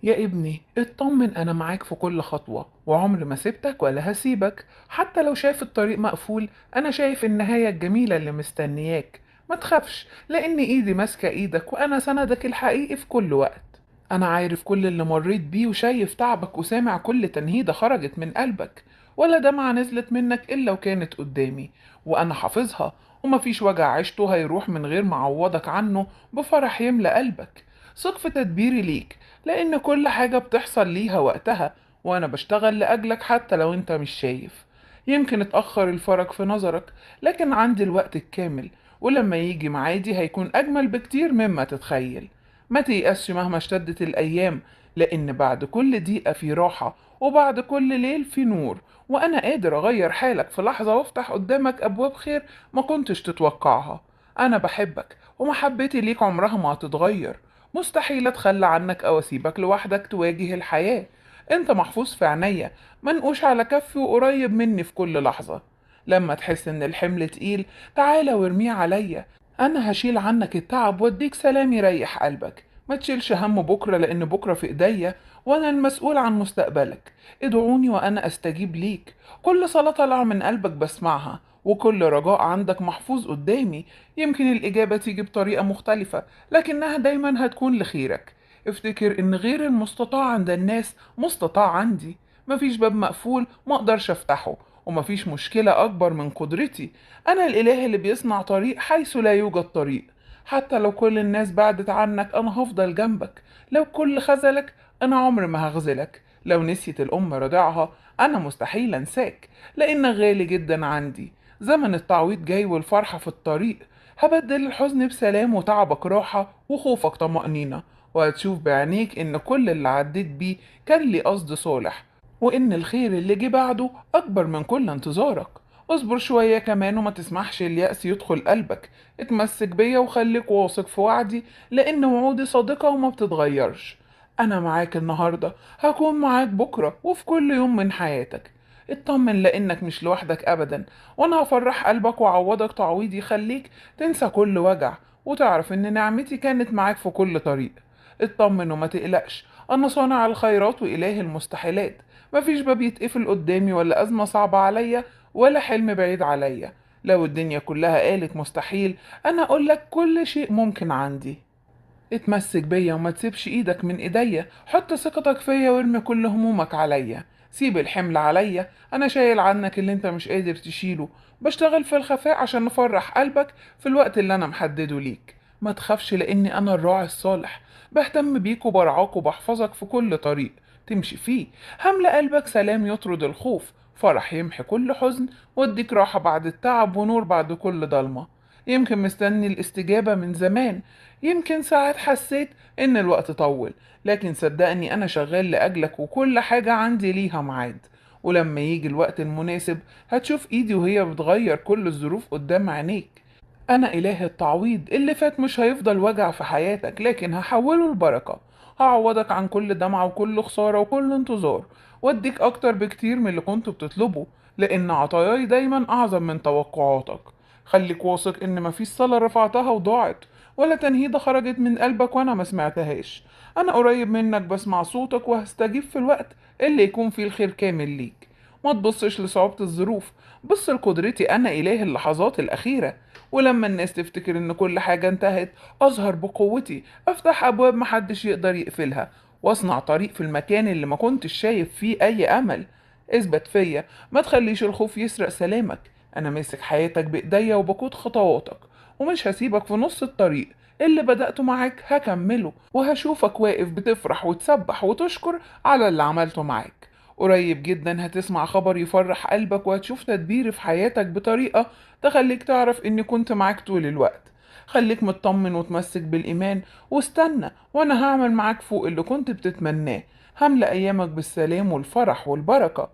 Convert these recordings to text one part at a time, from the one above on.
يا ابني اطمن، انا معاك في كل خطوة وعمري ما سبتك ولا هسيبك. حتى لو شايف الطريق مقفول انا شايف النهاية الجميلة اللي مستنياك. ما تخافش لان ايدي ماسكة ايدك وانا سندك الحقيقي في كل وقت. انا عارف كل اللي مريت بيه وشايف تعبك وسامع كل تنهيدة خرجت من قلبك، ولا دمعة نزلت منك الا وكانت قدامي، وانا حافظها. ومفيش وجع عشته هيروح من غير ما اعوضك عنه بفرح يملى قلبك. ثق في تدبيري ليك، لأن كل حاجة بتحصل ليها وقتها، وأنا بشتغل لأجلك حتى لو أنت مش شايف. يمكن اتأخر الفرج في نظرك، لكن عندي الوقت الكامل، ولما يجي معادي هيكون أجمل بكتير مما تتخيل. ما تيأسش مهما اشتدت الأيام، لأن بعد كل دقيقة في راحة، وبعد كل ليل في نور. وأنا قادر أغير حالك في لحظة وأفتح قدامك أبواب خير ما كنتش تتوقعها. أنا بحبك ومحبتي ليك عمرها ما هتتغير. مستحيل اتخلى عنك او اسيبك لوحدك تواجه الحياة. انت محفوظ في عينيا، منقوش على كفي وقريب مني في كل لحظة. لما تحس ان الحمل تقيل تعالى وارميه عليا، انا هشيل عنك التعب واديك سلام يريح قلبك. ما تشيلش هم بكرة لان بكرة في ايديا، وانا المسؤول عن مستقبلك. ادعوني وانا استجيب ليك. كل صلاة طالعة من قلبك بسمعها، وكل رجاء عندك محفوظ قدامي. يمكن الإجابة تيجي بطريقة مختلفة، لكنها دايما هتكون لخيرك. افتكر ان غير المستطاع عند الناس مستطاع عندي. مفيش باب مقفول مقدرش افتحه، ومفيش مشكلة اكبر من قدرتي. انا الاله اللي بيصنع طريق حيث لا يوجد طريق. حتى لو كل الناس بعدت عنك انا هفضل جنبك. لو كل خذلك انا عمري ما هخذلك. لو نسيت الام رضعها انا مستحيل انساك، لانك غالي جدا عندي. زمن التعويض جاي والفرحة في الطريق. هبدل الحزن بسلام وتعبك راحة وخوفك طمأنينة. وهتشوف بعينيك إن كل اللي عديت بيه كان لي قصد صالح، وإن الخير اللي جه بعده أكبر من كل انتظارك. اصبر شوية كمان وما تسمحش اليأس يدخل قلبك. اتمسك بيا وخليك واثق في وعدي، لأن وعودي صادقة وما بتتغيرش. أنا معاك النهاردة، هكون معاك بكرة وفي كل يوم من حياتك. اطمن لأنك مش لوحدك أبدا، وأنا هفرح قلبك وأعوضك تعويض يخليك تنسى كل وجع، وتعرف إن نعمتي كانت معاك في كل طريق. اطمن وما تقلقش، أنا صانع الخيرات وإله المستحيلات. مفيش باب يتقفل قدامي ولا أزمة صعبة عليا ولا حلم بعيد عليا. لو الدنيا كلها قالت مستحيل، أنا أقولك كل شيء ممكن عندي. اتمسك بيا وما تسيبش ايدك من ايديا، حط ثقتك فيا وارمي كل همومك عليا. سيب الحمل عليا، انا شايل عنك اللي انت مش قادر تشيله. بشتغل في الخفاء عشان نفرح قلبك في الوقت اللي انا محدده ليك. ما تخافش لاني انا الراعي الصالح، بهتم بيك وبرعاك وبحفظك في كل طريق تمشي فيه. هملى قلبك سلام يطرد الخوف، فرح يمحي كل حزن، واديك راحة بعد التعب ونور بعد كل ضلمة. يمكن مستني الاستجابة من زمان، يمكن ساعات حسيت إن الوقت طول، لكن صدقني أنا شغال لأجلك وكل حاجة عندي ليها ميعاد. ولما يجي الوقت المناسب هتشوف إيدي وهي بتغير كل الظروف قدام عينيك. أنا إله التعويض، اللي فات مش هيفضل وجع في حياتك لكن هحوله لبركة. هعوضك عن كل دمعة وكل خسارة وكل انتظار، واديك أكتر بكتير من اللي كنت بتطلبه، لأن عطاياي دايما أعظم من توقعاتك. خليك واثق إن مفيش صلاة رفعتها وضاعت، ولا تنهيدة خرجت من قلبك وأنا ما سمعتهاش. أنا قريب منك بسمع صوتك وهستجيب في الوقت اللي يكون فيه الخير كامل ليك. ما تبصش لصعوبة الظروف، بص لقدرتي، أنا إله اللحظات الأخيرة. ولما الناس تفتكر إن كل حاجة انتهت أظهر بقوتي، أفتح أبواب محدش يقدر يقفلها، وأصنع طريق في المكان اللي ما كنتش شايف فيه أي أمل. اثبت فيا، ما تخليش الخوف يسرق سلامك. أنا ماسك حياتك بإيديا وبقود خطواتك، ومش هسيبك في نص الطريق. اللي بدأته معاك هكمله، وهشوفك واقف بتفرح وتسبح وتشكر على اللي عملته معاك. قريب جدا هتسمع خبر يفرح قلبك، وهتشوف تدبيري في حياتك بطريقة تخليك تعرف إني كنت معاك طول الوقت. خليك مطمن وتمسك بالإيمان، واستنى وأنا هعمل معاك فوق اللي كنت بتتمناه. هملأ أيامك بالسلام والفرح والبركة.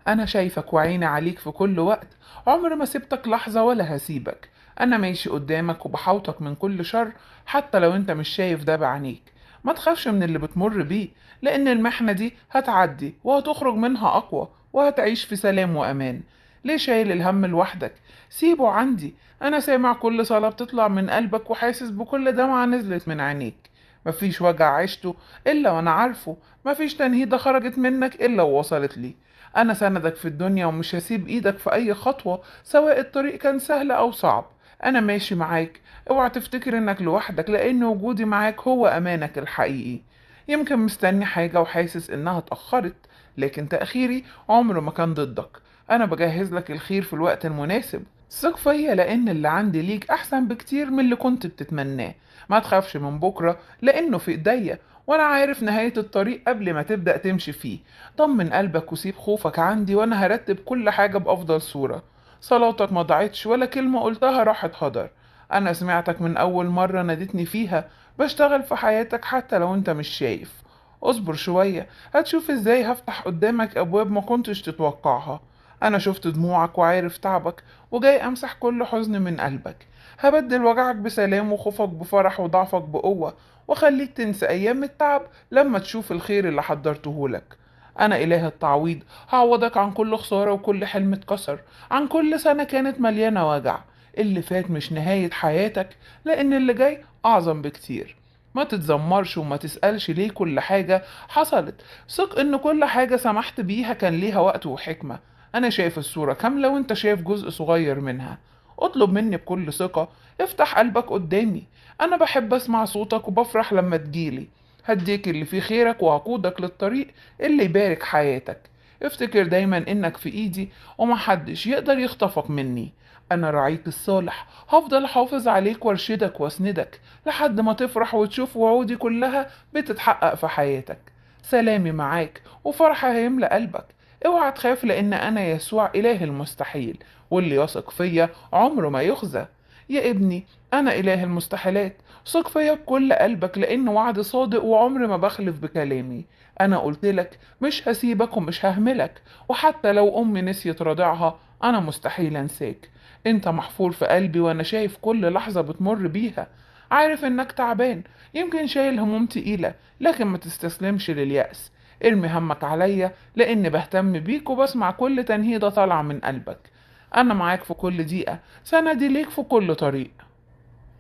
أنا شايفك وعيني عليك في كل وقت، عمر ما سبتك لحظة ولا هسيبك. أنا ماشي قدامك وبحوطك من كل شر، حتى لو أنت مش شايف ده بعينيك. ما تخافش من اللي بتمر بيه، لأن المحنة دي هتعدي وهتخرج منها أقوى، وهتعيش في سلام وأمان. ليه شايل الهم لوحدك؟ سيبه عندي. أنا سامع كل صلاة بتطلع من قلبك وحاسس بكل دمعة نزلت من عينيك. مفيش وجع عشته إلا وأنا عارفه، مفيش تنهيدة خرجت منك إلا ووصلت لي. أنا سندك في الدنيا ومش هسيب إيدك في أي خطوة، سواء الطريق كان سهل أو صعب. أنا ماشي معاك، اوعى تفتكر إنك لوحدك، لأن وجودي معاك هو أمانك الحقيقي. يمكن مستني حاجة وحاسس إنها اتأخرت، لكن تأخيري عمره ما كان ضدك. أنا بجهز لك الخير في الوقت المناسب. ثق فيا، لأن اللي عندي ليك أحسن بكتير من اللي كنت بتتمناه. ما تخافش من بكرة، لأنه في إيديا، وأنا عارف نهاية الطريق قبل ما تبدأ تمشي فيه. طمن قلبك وسيب خوفك عندي، وأنا هرتب كل حاجة بأفضل صورة. صلاتك ما ضاعتش ولا كلمة قلتها راحت هدر. أنا سمعتك من أول مرة نادتني فيها. بشتغل في حياتك حتى لو أنت مش شايف. اصبر شوية، هتشوف ازاي هفتح قدامك أبواب ما كنتش تتوقعها. أنا شفت دموعك وعارف تعبك، وجاي أمسح كل حزن من قلبك. هبدل وجعك بسلام وخوفك بفرح وضعفك بقوة، وخليك تنسى أيام التعب لما تشوف الخير اللي حضرتهولك. أنا إله التعويض، هعوضك عن كل خسارة وكل حلم اتكسر، عن كل سنة كانت مليانة وجع. اللي فات مش نهاية حياتك، لأن اللي جاي أعظم بكتير. ما تتذمرش وما تسألش ليه كل حاجة حصلت. ثق إن كل حاجة سمحت بيها كان ليها وقت وحكمة. أنا شايف الصورة كاملة وإنت شايف جزء صغير منها. اطلب مني بكل ثقة، افتح قلبك قدامي. أنا بحب أسمع صوتك وبفرح لما تجيلي. هديك اللي فيه خيرك وهقودك للطريق اللي يبارك حياتك. افتكر دايما إنك في إيدي، ومحدش يقدر يخطفك مني. أنا رعيك الصالح، هفضل أحافظ عليك وارشدك واسندك لحد ما تفرح وتشوف وعودي كلها بتتحقق في حياتك. سلامي معاك وفرحة هيملى قلبك. اوعى تخاف، لأن أنا يسوع إله المستحيل، واللي يثق فيا عمره ما يخزى. يا ابني، أنا إله المستحيلات. ثق فيا بكل قلبك، لأن وعد صادق وعمر ما بخلف بكلامي. أنا قلتلك مش هسيبك ومش ههملك، وحتى لو أمي نسيت رضيعها أنا مستحيل أنساك. أنت محفور في قلبي، وأنا شايف كل لحظة بتمر بيها. عارف إنك تعبان، يمكن شايل هموم تقيلة، لكن ما تستسلمش لليأس. ارمي همك عليا، لأني بهتم بيك وبسمع كل تنهيدة طالعة من قلبك. أنا معاك في كل دقيقة، سندي ليك في كل طريق.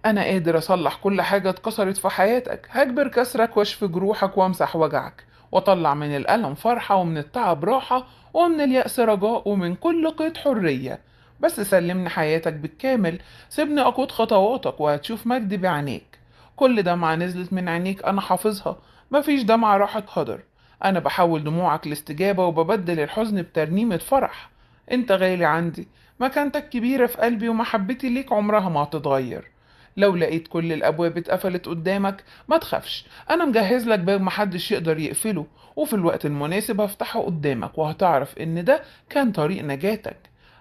أنا قادر أصلح كل حاجة اتكسرت في حياتك، هجبر كسرك واشفي جروحك وامسح وجعك، واطلع من الألم فرحة ومن التعب راحة ومن اليأس رجاء ومن كل قيد حرية. بس سلمني حياتك بالكامل، سيبني أقود خطواتك وهتشوف مجدي بعينيك. كل دمعة نزلت من عينيك أنا حافظها، مفيش دمعة راحت هدر. أنا بحول دموعك لاستجابة وببدل الحزن بترنيمة فرح. أنت غالي عندي، مكانتك كبيرة في قلبي، ومحبتي ليك عمرها ما هتتغير. لو لقيت كل الأبواب اتقفلت قدامك ما تخافش، أنا مجهز لك باب محدش يقدر يقفله، وفي الوقت المناسب هفتحه قدامك وهتعرف إن ده كان طريق نجاتك.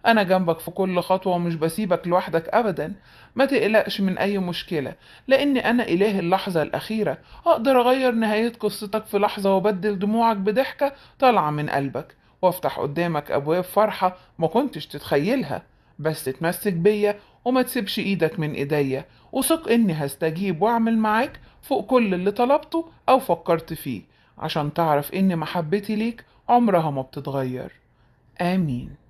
أنا جنبك في كل خطوة ومش بسيبك لوحدك أبدا. ما تقلقش من أي مشكلة، لأن أنا إله اللحظة الأخيرة، أقدر أغير نهاية قصتك في لحظة وأبدل دموعك بضحكة طالعة من قلبك، وافتح قدامك أبواب فرحة ما كنتش تتخيلها. بس تتمسك بيا وما تسيبش إيدك من إيديا، وثق إني هستجيب وأعمل معاك فوق كل اللي طلبته أو فكرت فيه، عشان تعرف إن محبتي ليك عمرها ما بتتغير. آمين.